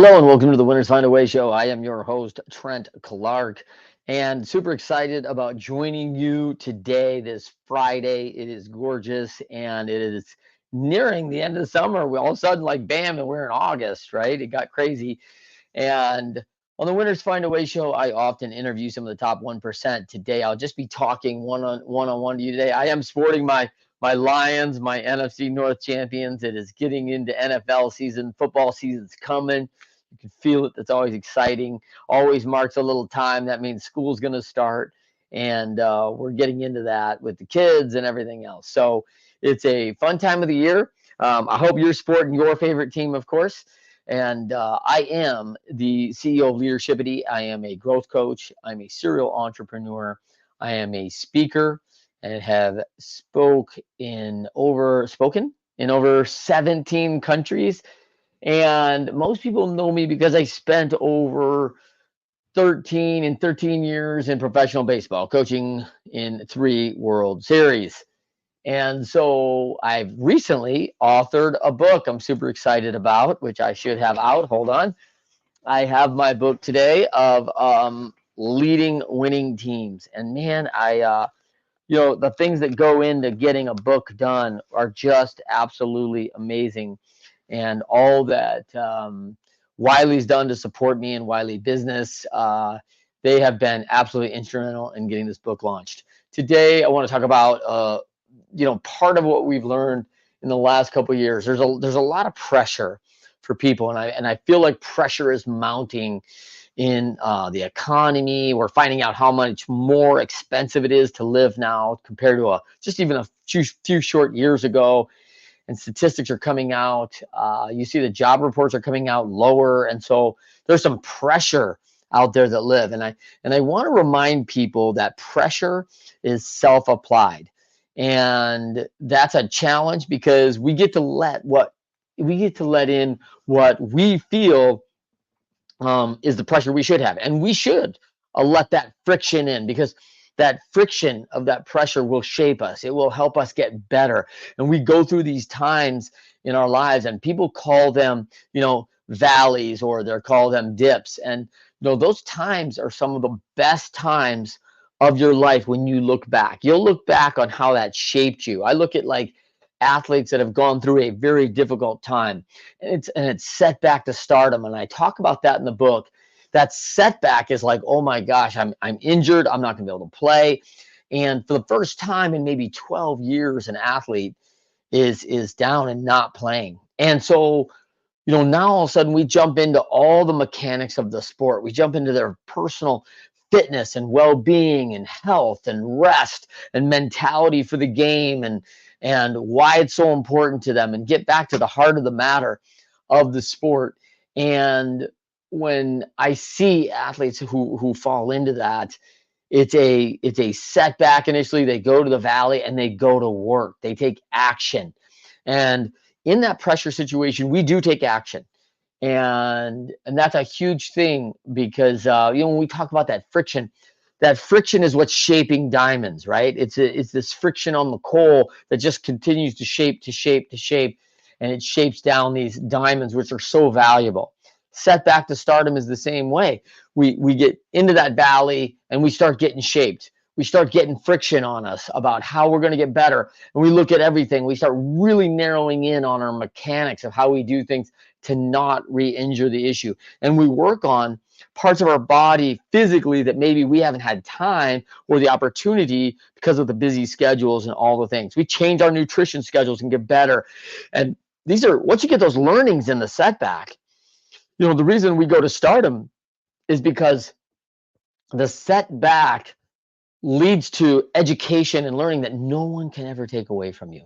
Hello and welcome to the Winners Find a Way show. I am your host, Trent Clark, and super excited about joining you today, this Friday. It is gorgeous and it is nearing the end of the summer. We all of a sudden, like, bam, and we're in August, right? It got crazy. And on the Winners Find a Way show, I often interview some of the top 1%. Today, I'll just be talking one-on-one to you today. I am sporting my Lions, my NFC North champions. It is getting into NFL season. Football season's coming. You can feel it. That's always exciting. Always marks a little time. That means school's going to start. And we're getting into that with the kids and everything else. So it's a fun time of the year. I hope you're sporting your favorite team, of course. And I am the CEO of Leadershipity. I am a growth coach. I'm a serial entrepreneur. I am a speaker and have spoken in over 17 countries. And most people know me because I spent over 13 years in professional baseball, coaching in 3 World Series. And so I've recently authored a book I'm super excited about, which I should have out. Hold on. I have my book today of leading winning teams. And man, the things that go into getting a book done are just absolutely amazing. And all that Wiley's done to support me in Wiley Business, they have been absolutely instrumental in getting this book launched. Today, I want to talk about part of what we've learned in the last couple of years. There's a lot of pressure for people, and I feel like pressure is mounting in the economy. We're finding out how much more expensive it is to live now compared to just even a few short years ago. And statistics are coming out. You see the job reports are coming out lower, and so there's some pressure out there that live. And I want to remind people that pressure is self-applied, and that's a challenge because we get to let in what we feel is the pressure we should have. And we should let that friction in, because that friction of that pressure will shape us. It will help us get better. And we go through these times in our lives, and people call them, valleys, or they're called them dips. And those times are some of the best times of your life. When you look back, you'll look back on how that shaped you. I look at, like, athletes that have gone through a very difficult time, and it's setback to stardom, and I talk about that in the book. That setback is like, oh my gosh, I'm injured, I'm not going to be able to play. And for the first time in maybe 12 years, an athlete is down and not playing. And so now all of a sudden we jump into all the mechanics of the sport. We jump into their personal fitness and well-being and health and rest and mentality for the game, and why it's so important to them, and get back to the heart of the matter of the sport. And when I see athletes who fall into that, it's a setback initially. They go to the valley and they go to work. They take action. And in that pressure situation, we do take action. And that's a huge thing, because when we talk about that friction is what's shaping diamonds, right? It's this friction on the coal that just continues to shape, and it shapes down these diamonds, which are so valuable. Setback to stardom is the same way. We get into that valley and we start getting shaped. We start getting friction on us about how we're going to get better. And we look at everything. We start really narrowing in on our mechanics of how we do things to not re-injure the issue. And we work on parts of our body physically that maybe we haven't had time or the opportunity because of the busy schedules and all the things. We change our nutrition schedules and get better. And these are, once you get those learnings in the setback, the reason we go to stardom is because the setback leads to education and learning that no one can ever take away from you.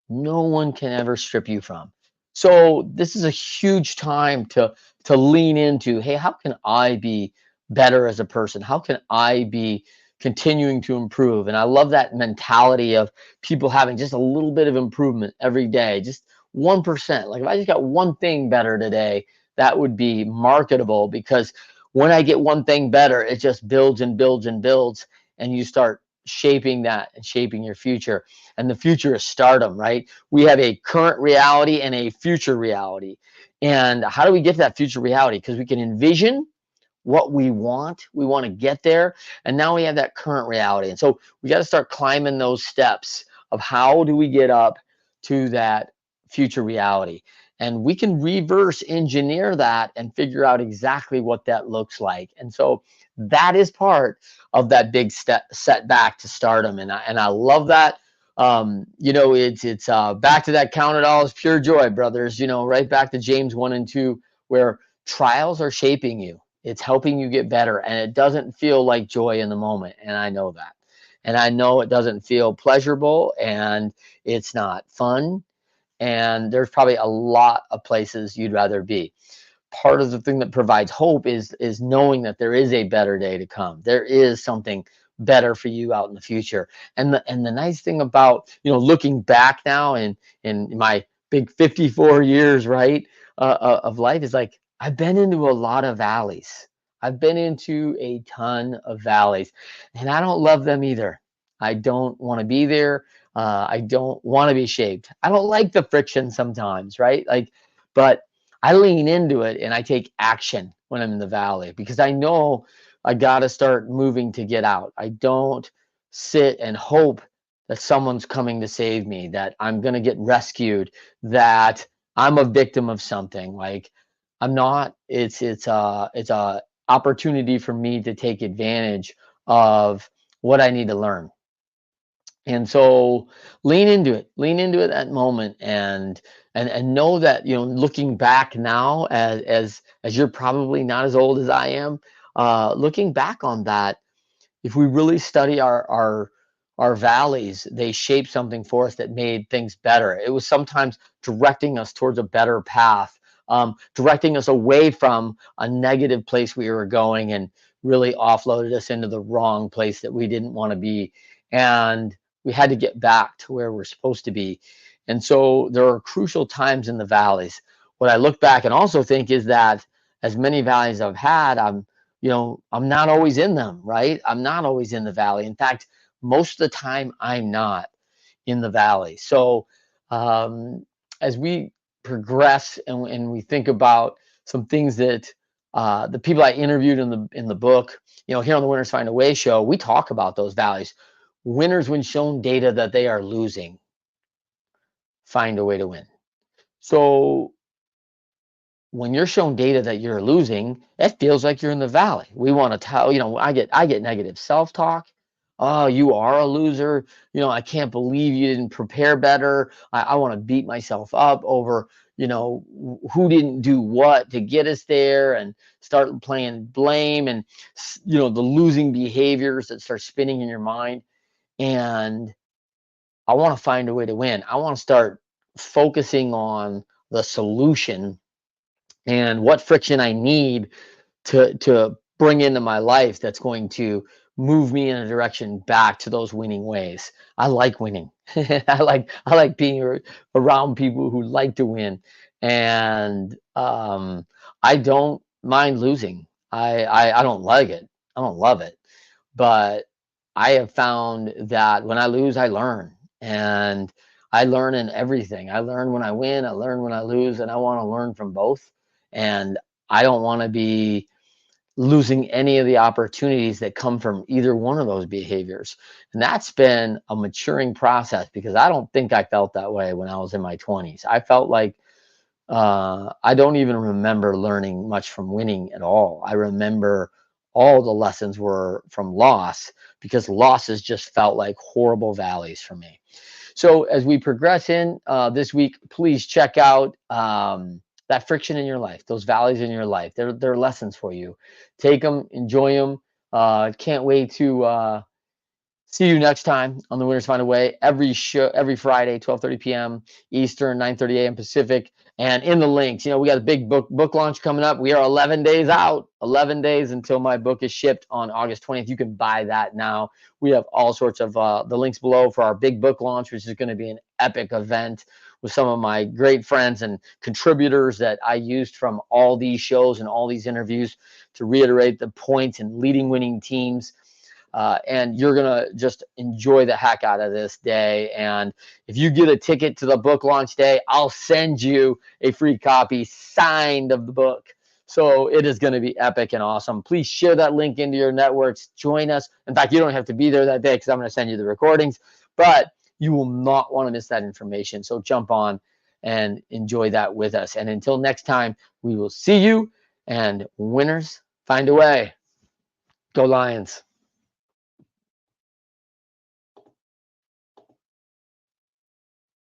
No one can ever strip you from. So this is a huge time to lean into, hey, how can I be better as a person? How can I be continuing to improve? And I love that mentality of people having just a little bit of improvement every day, just 1%. Like, if I just got one thing better today, that would be marketable, because when I get one thing better, it just builds and builds and builds, and you start shaping that and shaping your future. And the future is stardom, right? We have a current reality and a future reality. And how do we get to that future reality? Because we can envision what we want. We want to get there. And now we have that current reality. And so we got to start climbing those steps of how do we get up to that future reality. And we can reverse engineer that and figure out exactly what that looks like. And so that is part of that big step setback to stardom. And I love that. It's back to that count it all as pure joy, brothers, right back to James 1 and 2, where trials are shaping you. It's helping you get better, and it doesn't feel like joy in the moment. And I know that. And I know it doesn't feel pleasurable, and it's not fun. And there's probably a lot of places you'd rather be. Part of the thing that provides hope is knowing that there is a better day to come. There is something better for you out in the future. And the nice thing about, looking back now in my big 54 years, right, of life is like, I've been into a lot of valleys. I've been into a ton of valleys, and I don't love them either. I don't want to be there. I don't want to be shaped. I don't like the friction sometimes, right? But I lean into it and I take action when I'm in the valley because I know I got to start moving to get out. I don't sit and hope that someone's coming to save me, that I'm going to get rescued, that I'm a victim of something. Like, I'm not. It's a opportunity for me to take advantage of what I need to learn. And so lean into it that moment, and know that, looking back now, as you're probably not as old as I am, looking back on that, if we really study our valleys, they shape something for us that made things better. It was sometimes directing us towards a better path, directing us away from a negative place we were going, and really offloaded us into the wrong place that we didn't want to be. And we had to get back to where we're supposed to be. And so there are crucial times in the valleys. What I look back and also think is that as many valleys I've had, I'm not always in them, right? I'm not always in the valley. In fact, most of the time, I'm not in the valley. So as we progress and we think about some things that the people I interviewed in the book, here on the Winners Find a Way show, we talk about those values. Winners, when shown data that they are losing, find a way to win. So when you're shown data that you're losing, it feels like you're in the valley. We want to tell, I get negative self-talk. Oh, you are a loser. I can't believe you didn't prepare better. I want to beat myself up over, who didn't do what to get us there, and start playing blame, and, the losing behaviors that start spinning in your mind. And I want to find a way to win. I want to start focusing on the solution and what friction I need to bring into my life that's going to move me in a direction back to those winning ways. I like winning. I like being around people who like to win, and I don't mind losing. I don't like it. I don't love it, but I have found that when I lose, I learn, and I learn in everything. I learn when I win. I learn when I lose, and I want to learn from both. And I don't want to be losing any of the opportunities that come from either one of those behaviors. And that's been a maturing process, because I don't think I felt that way when I was in my 20s. I felt like I don't even remember learning much from winning at all. I remember all the lessons were from loss, because losses just felt like horrible valleys for me. So as we progress in this week, please check out that friction in your life, those valleys in your life. They're lessons for you. Take them, enjoy them. Can't wait to see you next time on the Winners Find a Way. Every Friday, 12:30 p.m. Eastern, 9:30 a.m. Pacific. And in the links, we got a big book launch coming up. We are 11 days out, 11 days until my book is shipped on August 20th. You can buy that now. We have all sorts of the links below for our big book launch, which is going to be an epic event with some of my great friends and contributors that I used from all these shows and all these interviews to reiterate the points in leading winning teams. And you're going to just enjoy the heck out of this day. And if you get a ticket to the book launch day, I'll send you a free copy signed of the book. So it is going to be epic and awesome. Please share that link into your networks. Join us. In fact, you don't have to be there that day because I'm going to send you the recordings, but you will not want to miss that information. So jump on and enjoy that with us. And until next time, we will see you. And winners find a way. Go Lions.